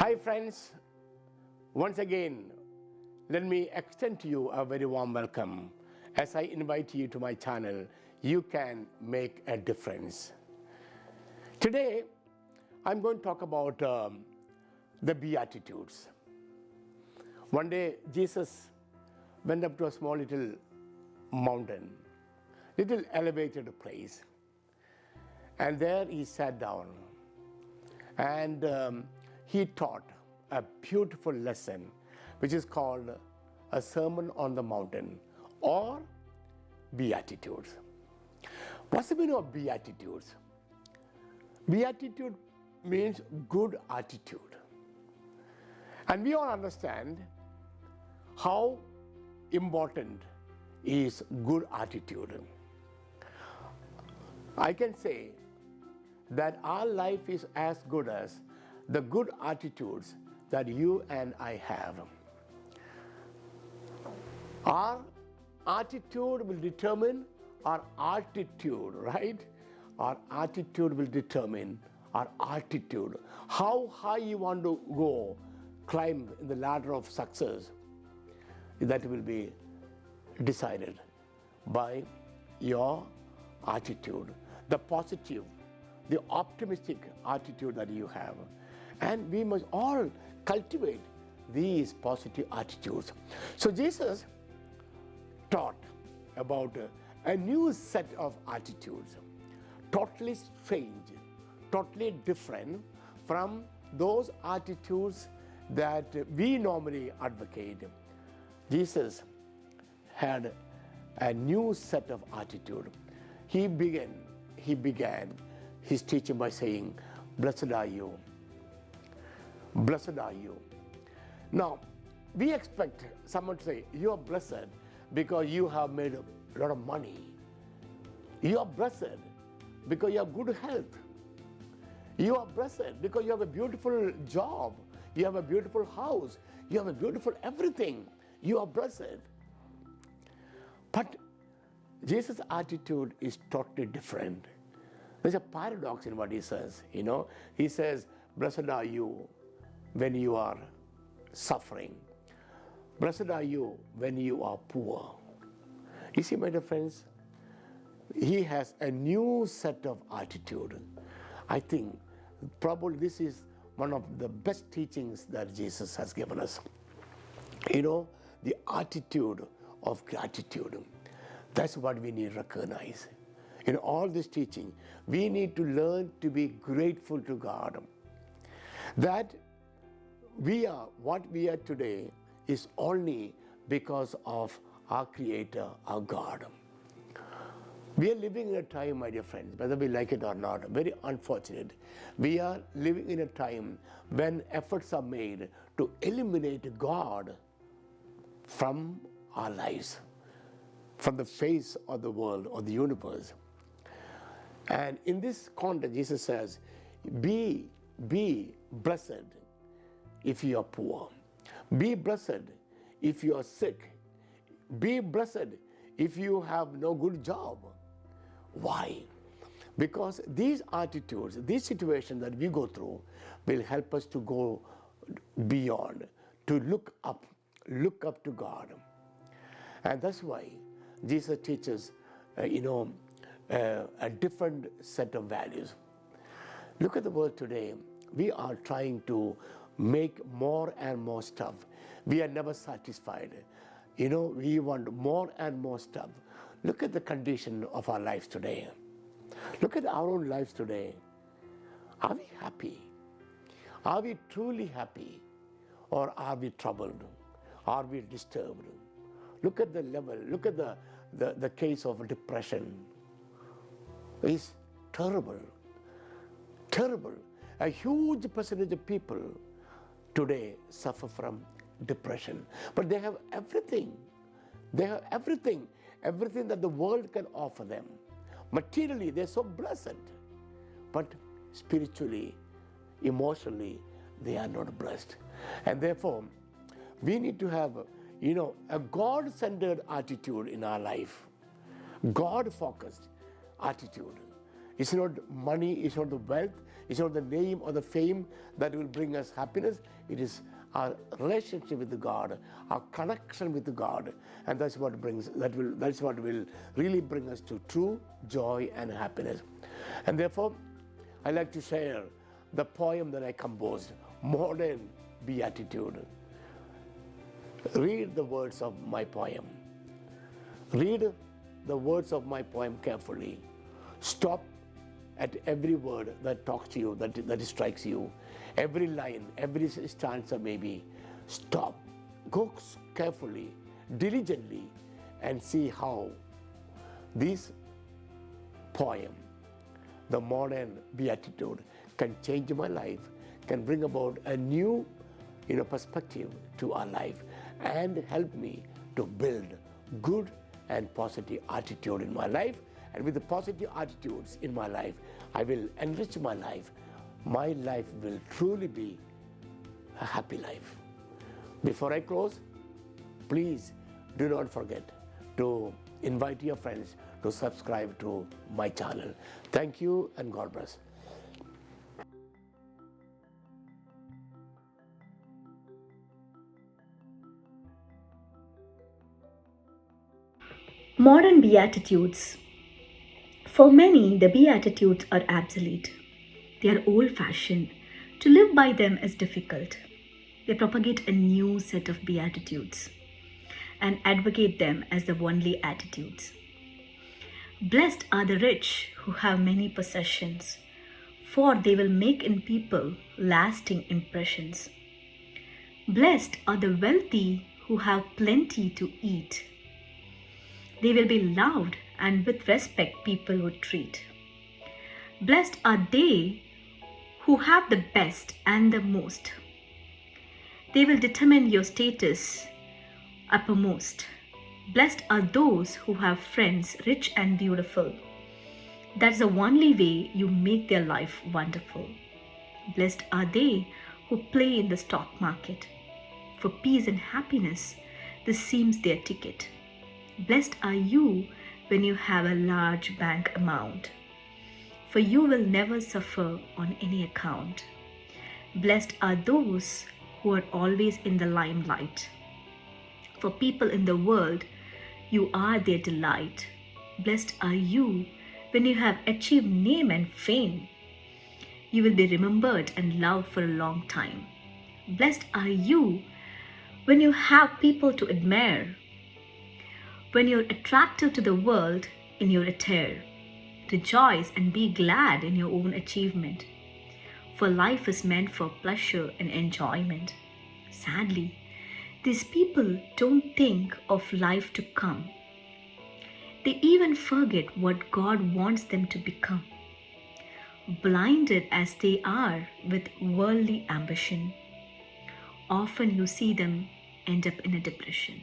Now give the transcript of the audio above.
Hi friends, once again let me extend to you a very warm welcome as I invite you to my channel. You can make a difference. Today I'm going to talk about the Beatitudes. One day Jesus went up to a small little mountain, little elevated place, and there he sat down and he taught a beautiful lesson which is called a Sermon on the Mountain or Beatitudes. What's the meaning of Beatitudes? Beatitude means good attitude. And we all understand how important is good attitude. I can say that our life is as good as the good attitudes that you and I have. Our attitude will determine our altitude, right? Our attitude will determine our altitude. How high you want to go, climb in the ladder of success, that will be decided by your attitude, the positive, the optimistic attitude that you have. And we must all cultivate these positive attitudes. So Jesus taught about a new set of attitudes, totally strange, totally different from those attitudes that we normally advocate. Jesus had a new set of attitude. He began his teaching by saying, "Blessed are you. Blessed are you." Now, we expect someone to say, "You are blessed because you have made a lot of money. You are blessed because you have good health. You are blessed because you have a beautiful job. You have a beautiful house. You have a beautiful everything. You are blessed." But Jesus' attitude is totally different. There's a paradox in what he says. He says, "Blessed are you when you are suffering. Blessed are you when you are poor." You see, my dear friends, he has a new set of attitude. I think probably this is one of the best teachings that Jesus has given us. The attitude of gratitude. That's what we need to recognize. In all this teaching, we need to learn to be grateful to God. That we are what we are today is only because of our Creator, our God. We are living in a time, my dear friends, whether we like it or not, very unfortunate. We are living in a time when efforts are made to eliminate God from our lives, from the face of the world or the universe. And in this context, Jesus says, be blessed if you are poor. Be blessed if you are sick. Be blessed if you have no good job. Why? Because these attitudes, these situations that we go through will help us to go beyond, to look up to God. And that's why Jesus teaches, a different set of values. Look at the world today. We are trying to make more and more stuff. We are never satisfied. We want more and more stuff. Look at the condition of our lives today. Look at our own lives today. Are we happy? Are we truly happy? Or are we troubled? Are we disturbed? Look at the level. Look at the case of depression. It's terrible. Terrible. A huge percentage of people today suffer from depression. But they have everything. They have everything that the world can offer them. Materially, they're so blessed. But spiritually, emotionally, they are not blessed. And therefore, we need to have, a God-centered attitude in our life. God-focused attitude. It's not money, it's not the wealth, It's not the name or the fame that will bring us happiness. It is our relationship with God, our connection with God, and that's what will really bring us to true joy and happiness. And therefore, I like to share the poem that I composed, Modern Beatitude. Read the words of my poem. Read the words of my poem carefully. Stop at every word that talks to you, that strikes you. Every line, every stanza maybe. Stop. Go carefully, diligently, and see how this poem, the modern beatitude, can change my life, can bring about a new perspective to our life, and help me to build good and positive attitude in my life. And with the positive attitudes in my life, I will enrich my life. My life will truly be a happy life. Before I close, please do not forget to invite your friends to subscribe to my channel. Thank you and God bless. Modern Beatitudes. For many, the Beatitudes are obsolete. They are old fashioned. To live by them is difficult. They propagate a new set of Beatitudes and advocate them as the only attitudes. Blessed are the rich who have many possessions, for they will make in people lasting impressions. Blessed are the wealthy who have plenty to eat. They will be loved and with respect people would treat. Blessed are they who have the best and the most. They will determine your status uppermost. Blessed are those who have friends rich and beautiful. That's the only way you make their life wonderful. Blessed are they who play in the stock market. For peace and happiness, this seems their ticket. Blessed are you when you have a large bank amount, for you will never suffer on any account. Blessed are those who are always in the limelight. For people in the world, you are their delight. Blessed are you when you have achieved name and fame. You will be remembered and loved for a long time. Blessed are you when you have people to admire. When you're attractive to the world in your attire, rejoice and be glad in your own achievement. For life is meant for pleasure and enjoyment. Sadly, these people don't think of life to come. They even forget what God wants them to become. Blinded as they are with worldly ambition, often you see them end up in a depression.